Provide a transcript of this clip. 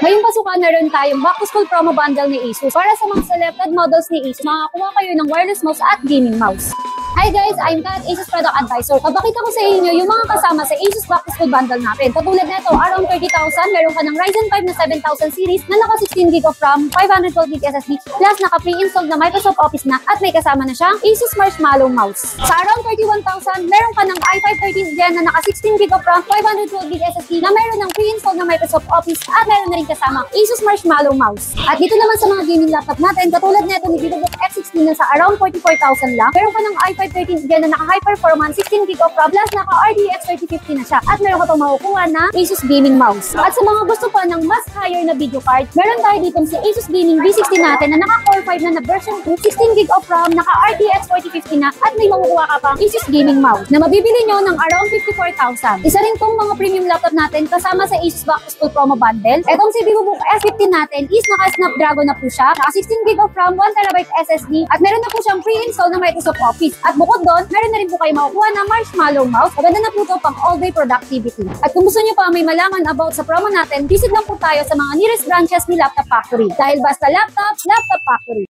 Ngayong pasukan, meron tayong back to school promo bundle ni Asus. Para sa mga selected models ni Asus, makakuha kayo ng wireless mouse at gaming mouse. Hi guys, I'm Kat, Asus Product Advisor. Papakita ko sa inyo yung mga kasama sa Asus back to school bundle natin. Katulad nito, around 30,000, meron ka ng Ryzen 5 na 7000 series na naka 16GB of RAM, 512GB SSD, plus naka pre-installed na Microsoft Office na at may kasama na siyang Asus Marshmallow mouse. Sa around 31,000, meron ka ng i5 13th Gen na naka 16GB of RAM, 512GB SSD na meron ng pre-installed na Microsoft Office at meron na rin kasama Asus Marshmallow mouse. At dito naman sa mga gaming laptop natin, katulad nito ni VivoBook X16 na sa around 44,000 lang, meron ka ng i5 13th Gen na naka high performance 16GB of RAM plus naka RTX 3050 na siya at meron ka itong makukuha na Asus Gaming Mouse. At sa mga gusto pa ng mas higher na video card, meron tayo dito si Asus Gaming B60 natin na naka Core 5 na version 2, 16GB of RAM, naka RTX 4050 na at may makukuha ka pang Asus Gaming Mouse na mabibili nyo ng around 54,000. Isa rin tong mga premium laptop natin kasama sa Asus Back to School Promo Bundle. Etong si VivoBook S15 natin is naka Snapdragon na po siya, naka 16GB of RAM, 1TB SSD at meron na po siyang pre-install na Microsoft Office. At bukod doon, meron na rin po kayo makukuha na Marshmallow mouse. Maganda na po ito pang all-day productivity. At kung gusto nyo pa may malaman about sa promo natin, visit lang po tayo sa mga nearest branches ni Laptop Factory. Dahil basta laptop, Laptop Factory.